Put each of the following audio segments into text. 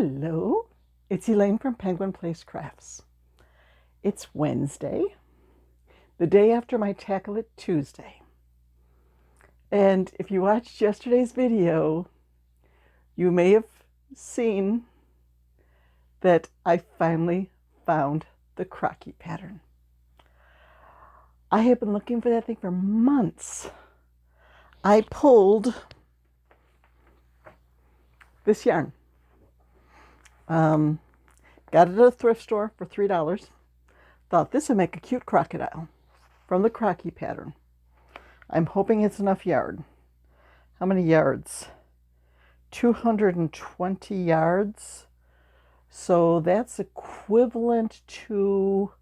Hello, it's Elaine from Penguin Place Crafts. It's Wednesday, the day after my Tackle It Tuesday. And if you watched yesterday's video, you may have seen that I finally found the Croci pattern. I have been looking for that thing for months. I pulled this yarn. Got it at a thrift store for $3. Thought this would make a cute crocodile from the Croci pattern. I'm hoping it's enough yarn. How many yards? 220 yards. So that's equivalent to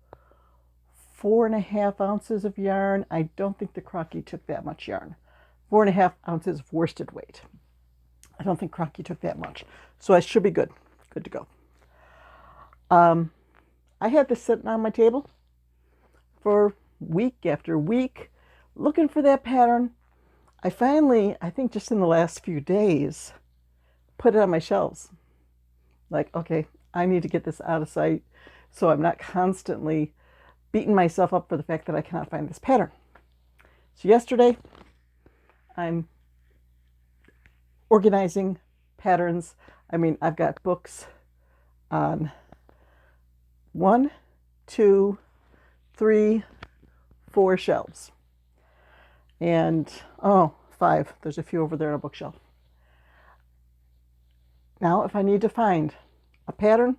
4.5 ounces of yarn. I don't think the Croci took that much yarn. 4.5 ounces of worsted weight. I don't think Croci took that much. So I should be good. Good to go. I had this sitting on my table for week after week, looking for that pattern. I finally, I think just in the last few days, put it on my shelves. Like, okay, I need to get this out of sight so I'm not constantly beating myself up for the fact that I cannot find this pattern. So yesterday, I'm organizing patterns. I mean, I've got books on 1, 2, 3, 4 shelves. And, 5. There's a few over there on a bookshelf. Now, if I need to find a pattern,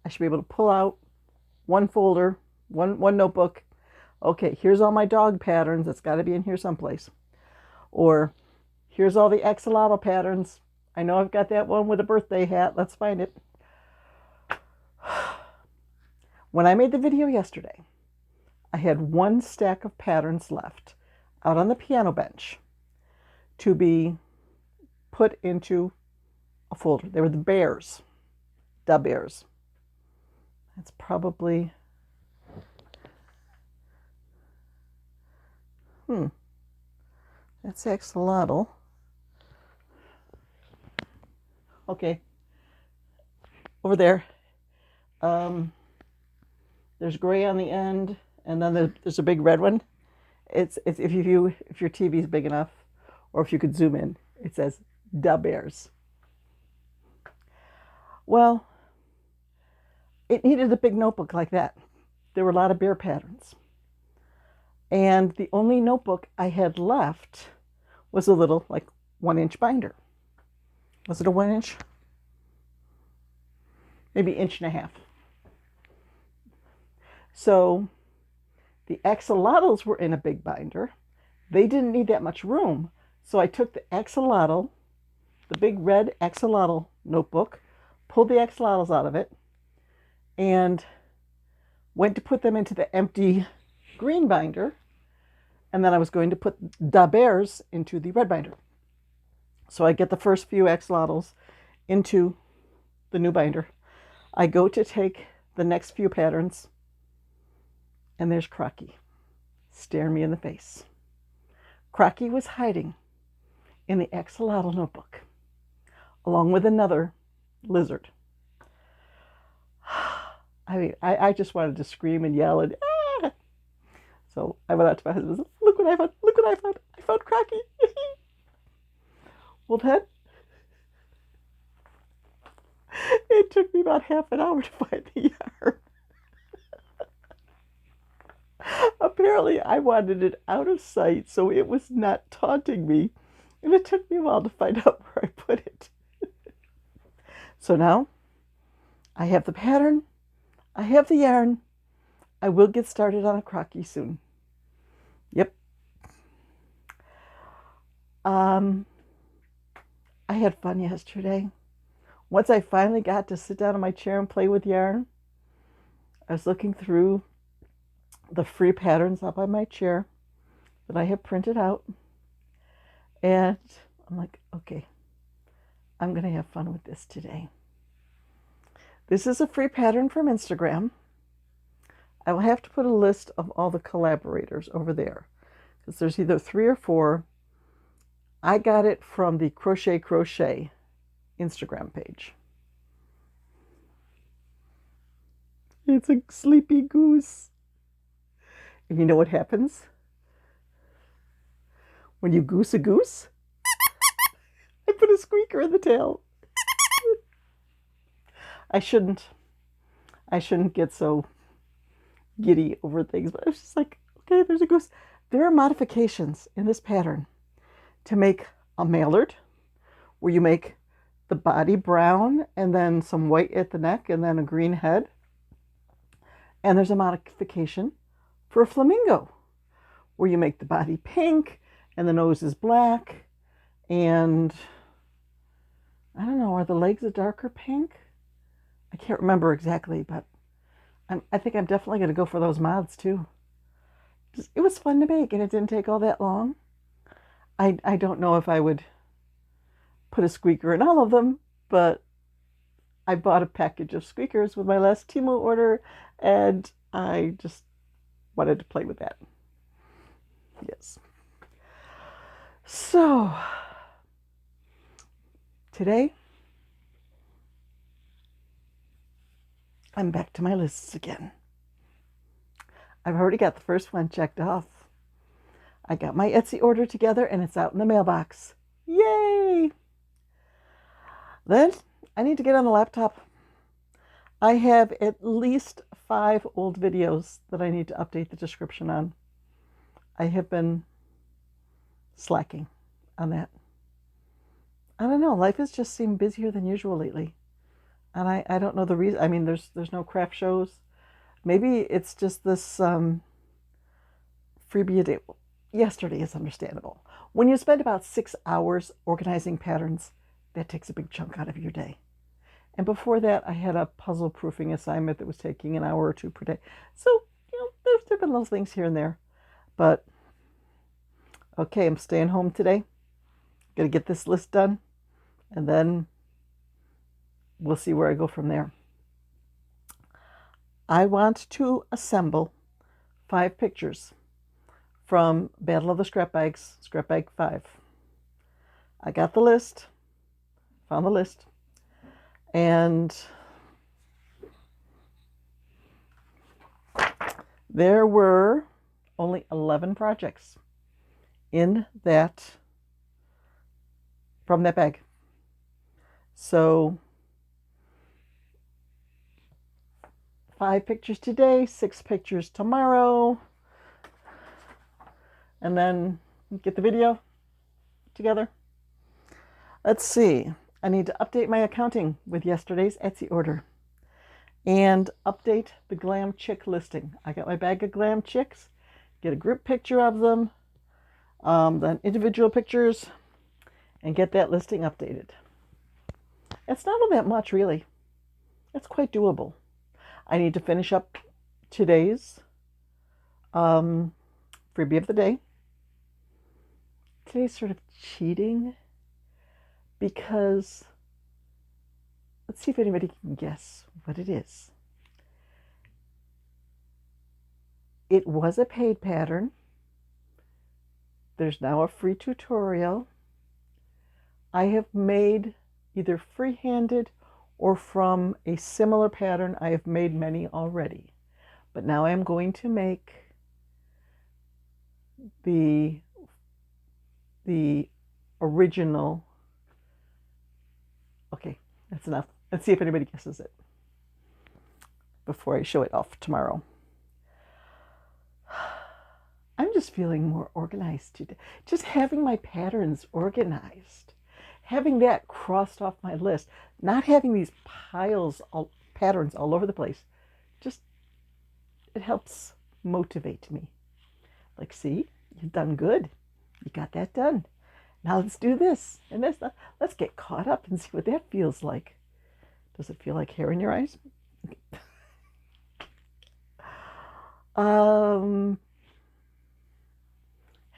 I should be able to pull out one folder, one notebook. Okay, here's all my dog patterns. It's got to be in here someplace. Or here's all the axolotl patterns. I know I've got that one with a birthday hat. Let's find it. When I made the video yesterday, I had one stack of patterns left out on the piano bench to be put into a folder. They were the bears. That's probably, that's axolotl. Okay, over there. There's gray on the end, and then there's a big red one. It's if your TV is big enough, or if you could zoom in, it says "Da Bears." Well, it needed a big notebook like that. There were a lot of bear patterns, and the only notebook I had left was a little, like, 1-inch binder. Was it a 1 inch? Maybe 1.5 inches. So the axolotls were in a big binder. They didn't need that much room. So I took the axolotl, the big red axolotl notebook, pulled the axolotls out of it, and went to put them into the empty green binder. And then I was going to put Da Bears into the red binder. So I get the first few axolotls into the new binder. I go to take the next few patterns, and there's Croci staring me in the face. Croci was hiding in the axolotl notebook, along with another lizard. I mean, I just wanted to scream and yell and ah! So I went out to my husband and said, look what I found, look what I found. I found Croci. Well, then, it took me about half an hour to find the yarn. Apparently, I wanted it out of sight, so it was not taunting me. And it took me a while to find out where I put it. So now, I have the pattern. I have the yarn. I will get started on a Croci soon. Yep. I had fun yesterday. Once I finally got to sit down in my chair and play with yarn, I was looking through the free patterns up on my chair that I have printed out. And I'm like, okay, I'm going to have fun with this today. This is a free pattern from Instagram. I will have to put a list of all the collaborators over there, because there's either 3 or 4. I got it from the Crochet Instagram page. It's a sleepy goose. And you know what happens when you goose a goose? I put a squeaker in the tail. I shouldn't get so giddy over things, but I was just like, okay, there's a goose. There are modifications in this pattern to make a mallard, where you make the body brown and then some white at the neck and then a green head. And there's a modification for a flamingo, where you make the body pink and the nose is black, and I don't know, are the legs a darker pink? I can't remember exactly, but I think I'm definitely going to go for those mods too. It was fun to make, and it didn't take all that long. I don't know if I would put a squeaker in all of them, but I bought a package of squeakers with my last Temu order, and I just wanted to play with that. Yes. So, today, I'm back to my lists again. I've already got the first one checked off. I got my Etsy order together, and it's out in the mailbox. Yay! Then I need to get on the laptop. I have at least 5 old videos that I need to update the description on. I have been slacking on that. I don't know. Life has just seemed busier than usual lately. And I don't know the reason. I mean, there's no craft shows. Maybe it's just this freebie a day. Yesterday is understandable. When you spend about 6 hours organizing patterns, that takes a big chunk out of your day. And before that, I had a puzzle proofing assignment that was taking an hour or 2 per day. So, there have been little things here and there. But, okay, I'm staying home today. Got to get this list done. And then we'll see where I go from there. I want to assemble 5 pictures from Battle of the Scrap Bags, Scrap Bag 5. I got the list, found the list, and there were only 11 projects in that, from that bag. So 5 pictures today, 6 pictures tomorrow, and then get the video together. Let's see. I need to update my accounting with yesterday's Etsy order and update the Glam Chick listing. I got my bag of Glam Chicks, get a group picture of them, then individual pictures, and get that listing updated. It's not all that much, really. It's quite doable. I need to finish up today's freebie of the day. Today's sort of cheating because let's see if anybody can guess what it is. It was a paid pattern. There's now a free tutorial. I have made either free-handed or from a similar pattern. I have made many already. But now I'm going to make the original. Okay, that's enough. Let's see if anybody guesses it before I show it off tomorrow. I'm just feeling more organized today. Just having my patterns organized. Having that crossed off my list. Not having these piles of patterns all over the place. Just, it helps motivate me. Like, see, you've done good. You got that done. Now let's do this and this. Let's get caught up and see what that feels like. Does it feel like hair in your eyes? Have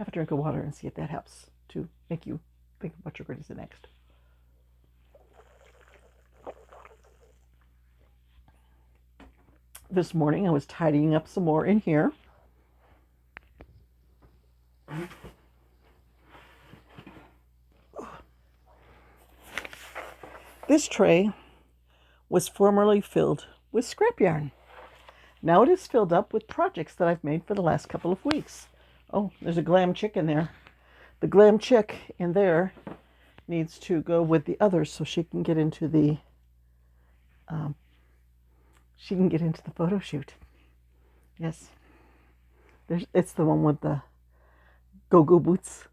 a drink of water and see if that helps to make you think of what you're going to say next. This morning I was tidying up some more in here. This tray was formerly filled with scrap yarn. Now it is filled up with projects that I've made for the last couple of weeks. Oh, there's a glam chick in there. The glam chick in there needs to go with the others so she can get into the photo shoot. Yes, it's the one with the go-go boots.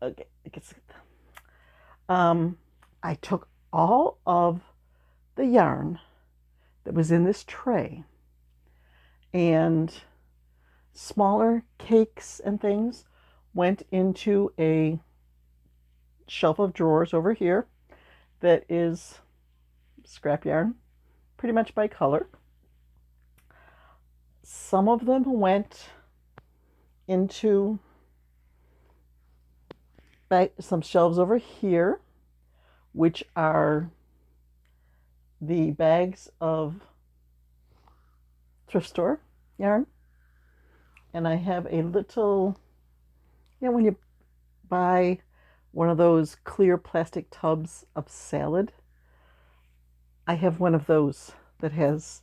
Okay, I took all of the yarn that was in this tray and smaller cakes and things went into a shelf of drawers over here that is scrap yarn, pretty much by color. Some of them went into some shelves over here, which are the bags of thrift store yarn. And I have a little, when you buy one of those clear plastic tubs of salad, I have one of those that has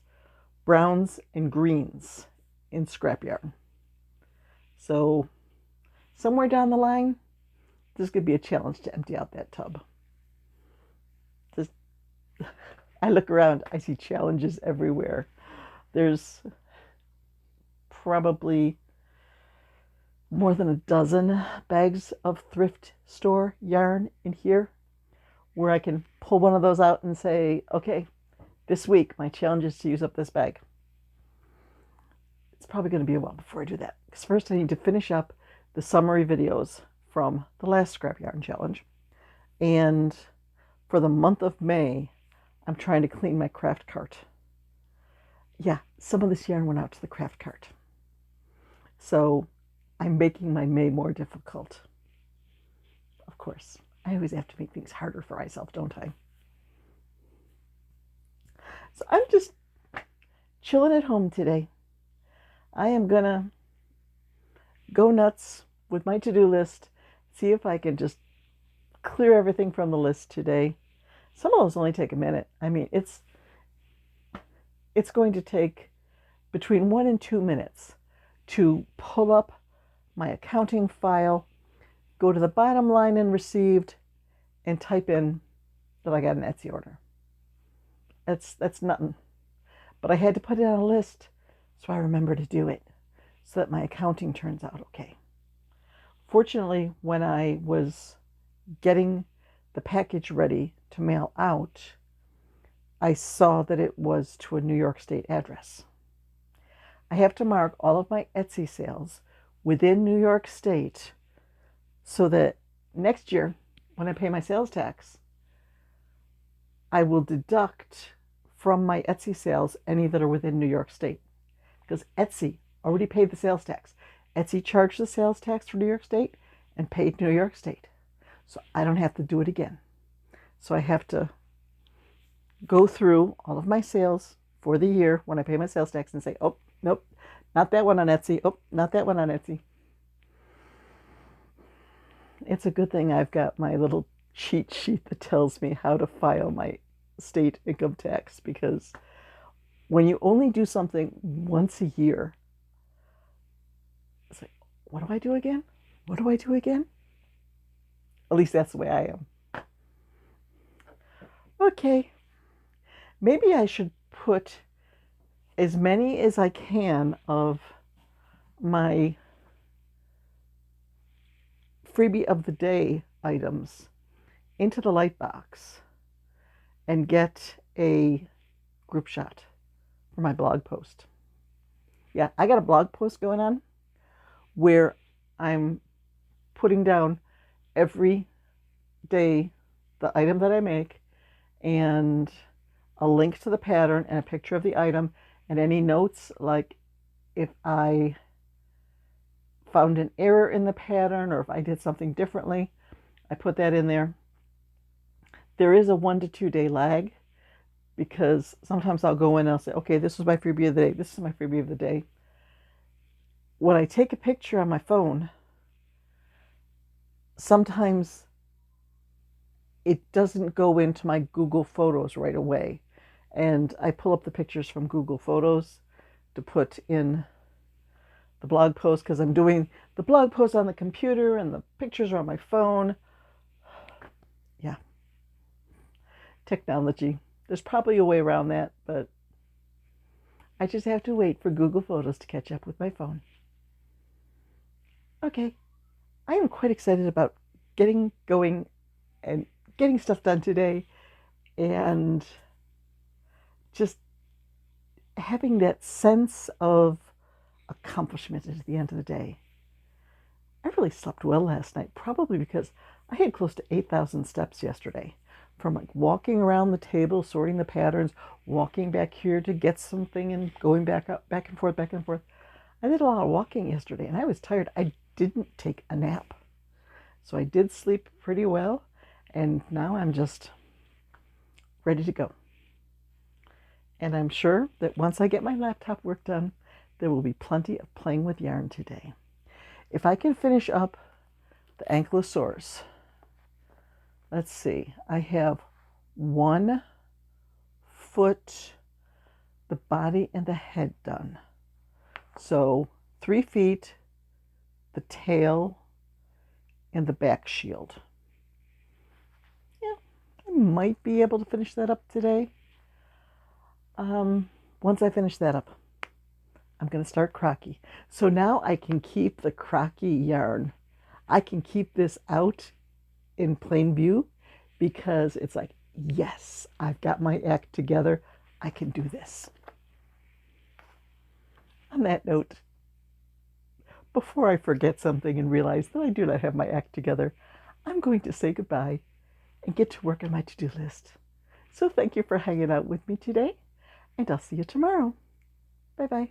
browns and greens in scrap yarn. So somewhere down the line, there's going to be a challenge to empty out that tub. I look around, I see challenges everywhere. There's probably more than a dozen bags of thrift store yarn in here where I can pull one of those out and say, okay, this week my challenge is to use up this bag. It's probably going to be a while before I do that, because first I need to finish up the summary videos from the last scrap yarn challenge. And for the month of May, I'm trying to clean my craft cart. Yeah, some of this yarn went out to the craft cart. So I'm making my May more difficult. Of course, I always have to make things harder for myself, don't I? So I'm just chilling at home today. I am gonna go nuts with my to-do list, see if I can just clear everything from the list today. Some of those only take a minute. I mean, it's going to take between 1 and 2 minutes to pull up my accounting file, go to the bottom line in received, and type in that I got an Etsy order. That's nothing. But I had to put it on a list so I remember to do it so that my accounting turns out okay. Fortunately, when I was getting the package ready to mail out, I saw that it was to a New York State address. I have to mark all of my Etsy sales within New York State so that next year, when I pay my sales tax, I will deduct from my Etsy sales any that are within New York State. Because Etsy already paid the sales tax. Etsy charged the sales tax for New York State and paid New York State. So I don't have to do it again. So I have to go through all of my sales for the year when I pay my sales tax and say, oh, nope, not that one on Etsy. Oh, not that one on Etsy. It's a good thing I've got my little cheat sheet that tells me how to file my state income tax, because when you only do something once a year, it's like, what do I do again? What do I do again? At least that's the way I am. Okay, maybe I should put as many as I can of my freebie of the day items into the Lightbox and get a group shot for my blog post. Yeah, I got a blog post going on where I'm putting down every day the item that I make and a link to the pattern and a picture of the item and any notes, like if I found an error in the pattern or if I did something differently, I put that in there. There is a 1 to 2 day lag, because sometimes I'll go in and I'll say, okay, this is my freebie of the day. This is my freebie of the day. When I take a picture on my phone, sometimes it doesn't go into my Google Photos right away. And I pull up the pictures from Google Photos to put in the blog post, because I'm doing the blog post on the computer and the pictures are on my phone. Yeah. Technology. There's probably a way around that, but I just have to wait for Google Photos to catch up with my phone. Okay. I am quite excited about getting going and getting stuff done today, and just having that sense of accomplishment at the end of the day. I really slept well last night, probably because I had close to 8,000 steps yesterday, from like walking around the table, sorting the patterns, walking back here to get something and going back up, back and forth, back and forth. I did a lot of walking yesterday and I was tired. I didn't take a nap. So I did sleep pretty well, and now I'm just ready to go. And I'm sure that once I get my laptop work done, there will be plenty of playing with yarn today. If I can finish up the ankylosaurus, let's see, I have 1 foot, the body and the head done. So 3 feet, the tail, and the back shield. Yeah, I might be able to finish that up today. Once I finish that up, I'm going to start Croci. So now I can keep the Croci yarn. I can keep this out in plain view because it's like, yes, I've got my act together. I can do this. On that note, before I forget something and realize that I do not have my act together, I'm going to say goodbye and get to work on my to-do list. So thank you for hanging out with me today, and I'll see you tomorrow. Bye-bye.